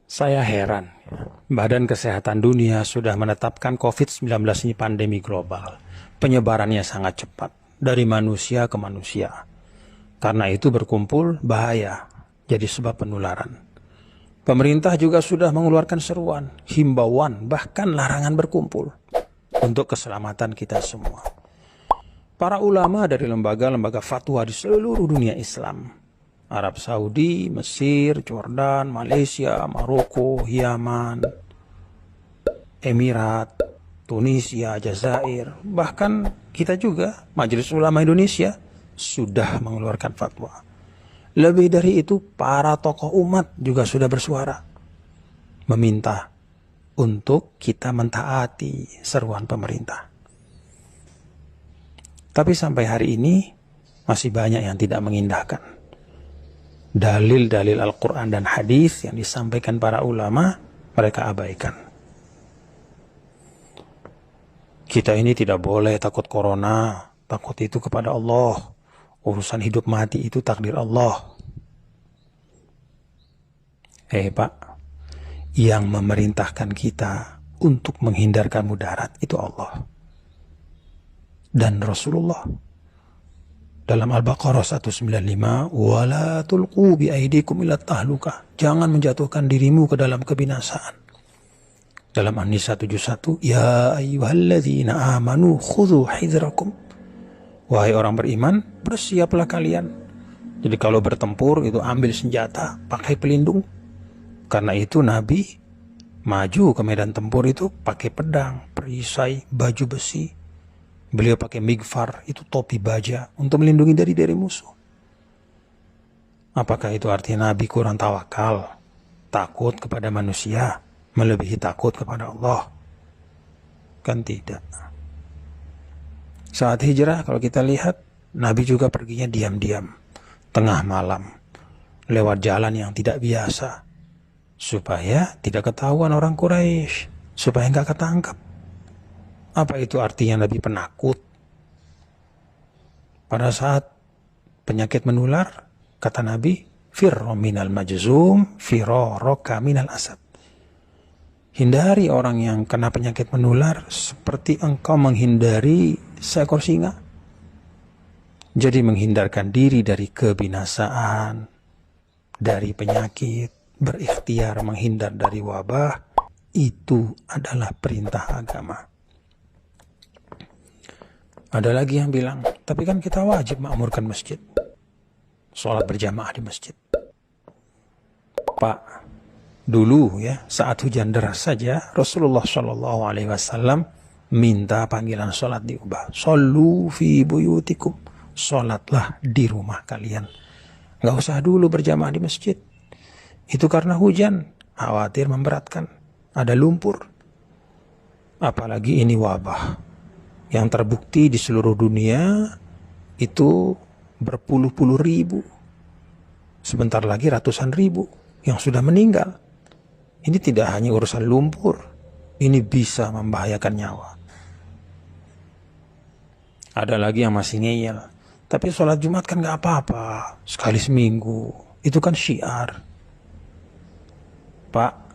Saya heran, Badan Kesehatan Dunia sudah menetapkan COVID-19 ini pandemi global. Penyebarannya sangat cepat, dari manusia ke manusia. Karena itu berkumpul bahaya, jadi sebab penularan. Pemerintah juga sudah mengeluarkan seruan, himbauan, bahkan larangan berkumpul untuk keselamatan kita semua. Para ulama dari lembaga-lembaga fatwa di seluruh dunia Islam, Arab Saudi, Mesir, Jordan, Malaysia, Maroko, Yaman, Emirat, Tunisia, Jazair, bahkan kita juga, Majelis Ulama Indonesia, sudah mengeluarkan fatwa. Lebih dari itu, para tokoh umat juga sudah bersuara, meminta untuk kita mentaati seruan pemerintah. Tapi sampai hari ini, masih banyak yang tidak mengindahkan dalil-dalil Al-Quran dan hadis yang disampaikan para ulama, mereka abaikan. Kita ini tidak boleh takut corona, takut itu kepada Allah. Urusan hidup mati itu takdir Allah. Pak, yang memerintahkan kita untuk menghindarkan mudarat itu Allah dan Rasulullah. Dalam Al-Baqarah 195, wala tulqu bi aidikum ila tahlukah. Jangan menjatuhkan dirimu ke dalam kebinasaan. Dalam An-Nisa 71, ya ayyuhalladzina amanu khudhu hidrakum. Wahai orang beriman, bersiaplah kalian. Jadi kalau bertempur itu ambil senjata, pakai pelindung. Karena itu Nabi maju ke medan tempur itu pakai pedang, perisai, baju besi. Beliau pakai migfar, itu topi baja, untuk melindungi dari musuh. Apakah itu artinya Nabi kurang tawakal, takut kepada manusia, melebihi takut kepada Allah? Kan tidak. Saat hijrah, kalau kita lihat, Nabi juga perginya diam-diam, tengah malam, lewat jalan yang tidak biasa, supaya tidak ketahuan orang Quraisy, supaya nggak ketangkap. Apa itu artinya Nabi penakut? Pada saat penyakit menular, kata Nabi, firro minal majzum, firoroka minal asad. Hindari orang yang kena penyakit menular seperti engkau menghindari seekor singa. Jadi menghindarkan diri dari kebinasaan, dari penyakit, berikhtiar menghindar dari wabah, itu adalah perintah agama. Ada lagi yang bilang, tapi kan kita wajib makmurkan masjid, sholat berjamaah di masjid. Pak, dulu ya, saat hujan deras saja, Rasulullah SAW minta panggilan sholat diubah. Shollu fi buyutikum, sholatlah di rumah kalian. Gak usah dulu berjamaah di masjid. Itu karena hujan, khawatir memberatkan, ada lumpur. Apalagi ini wabah yang terbukti di seluruh dunia itu berpuluh-puluh ribu. Sebentar lagi ratusan ribu yang sudah meninggal. Ini tidak hanya urusan lumpur, ini bisa membahayakan nyawa. Ada lagi yang masih ngeyel, tapi sholat Jumat kan gak apa-apa, sekali seminggu, itu kan syiar. Pak,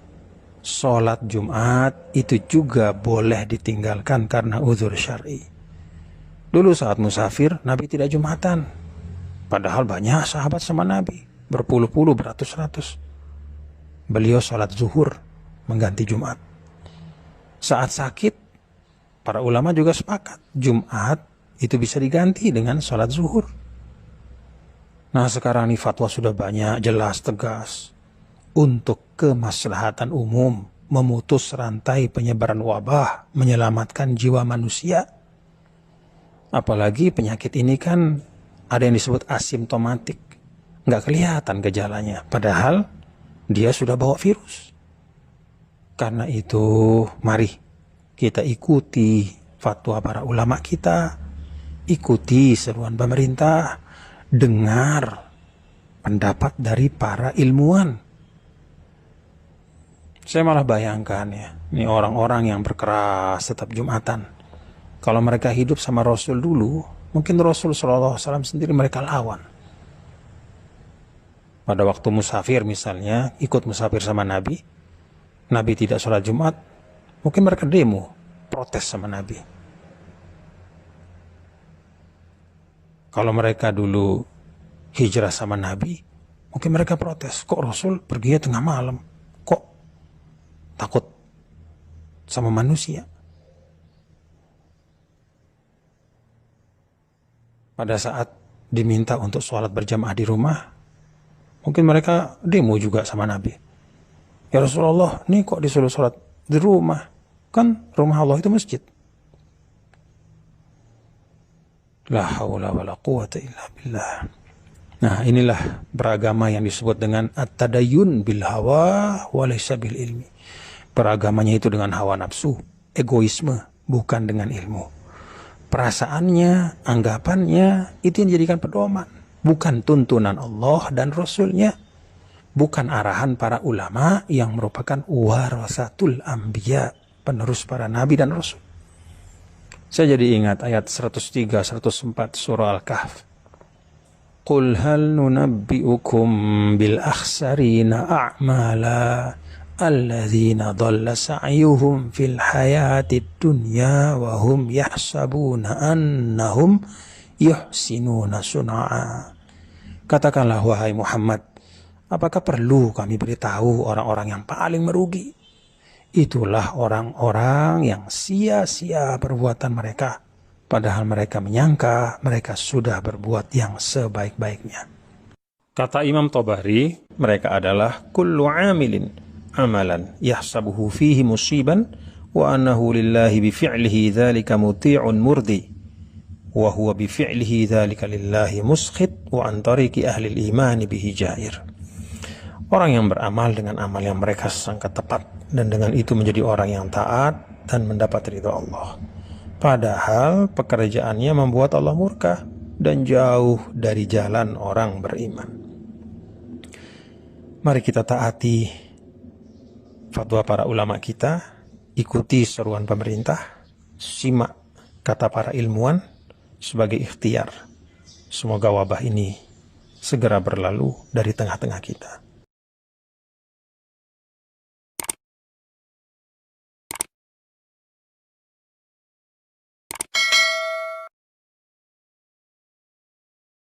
sholat Jumat itu juga boleh ditinggalkan karena uzur syar'i. Dulu saat musafir, Nabi tidak Jumatan. Padahal banyak sahabat sama Nabi, berpuluh-puluh, beratus-ratus. Beliau sholat zuhur, mengganti Jumat. Saat sakit, para ulama juga sepakat, Jumat itu bisa diganti dengan sholat zuhur. Nah sekarang ini fatwa sudah banyak, jelas, tegas. Untuk kemaslahatan umum, memutus rantai penyebaran wabah, menyelamatkan jiwa manusia. Apalagi penyakit ini kan ada yang disebut asimptomatik, nggak kelihatan gejalanya, padahal dia sudah bawa virus. Karena itu, mari kita ikuti fatwa para ulama kita, ikuti seruan pemerintah, dengar pendapat dari para ilmuwan. Saya malah bayangkan ya, ini orang-orang yang berkeras tetap Jumatan. Kalau mereka hidup sama Rasul dulu, mungkin Rasul SAW sendiri mereka lawan. Pada waktu musafir misalnya, ikut musafir sama Nabi, Nabi tidak sholat Jumat, mungkin mereka demo, protes sama Nabi. Kalau mereka dulu hijrah sama Nabi, mungkin mereka protes, kok Rasul pergi tengah malam, kok takut sama manusia. Pada saat diminta untuk sholat berjamaah di rumah, mungkin mereka demo juga sama Nabi. Ya Rasulullah, ini kok disuruh sholat di rumah? Kan rumah Allah itu masjid. La haula wa la quwata illa billah. Nah, inilah beragama yang disebut dengan at-tadayyun bil hawa wa laysa bil ilmi. Beragamanya itu dengan hawa nafsu, egoisme, bukan dengan ilmu. Perasaannya, anggapannya, itu yang dijadikan pedoman. Bukan tuntunan Allah dan Rasulnya. Bukan arahan para ulama yang merupakan warasatul anbiya, penerus para nabi dan rasul. Saya jadi ingat ayat 103, 104 surah Al-Kahf. Qul hal nunabbi'ukum bil akhsarina a'mala alladzina dhalla sa'yuhum fil hayatid dunya wa hum yahsabuna annahum yuhsinuna sun'a. Katakanlah wahai Muhammad, apakah perlu kami beritahu orang-orang yang paling merugi? Itulah orang-orang yang sia-sia perbuatan mereka, padahal mereka menyangka mereka sudah berbuat yang sebaik-baiknya. Kata Imam Tabari, mereka adalah kullu amilin amalan yahsabuhu fihi musiban wa annahu lillahi bifi'lihi dzalika muti'un murdi wa huwa bifi'lihi dzalika lillahi muskhit wa an tariqi ahli al-iman bihi jair. Orang yang beramal dengan amal yang mereka sangka tepat dan dengan itu menjadi orang yang taat dan mendapat ridha Allah. Padahal pekerjaannya membuat Allah murka dan jauh dari jalan orang beriman. Mari kita taati fatwa para ulama kita, ikuti seruan pemerintah, simak kata para ilmuwan sebagai ikhtiar. Semoga wabah ini segera berlalu dari tengah-tengah kita.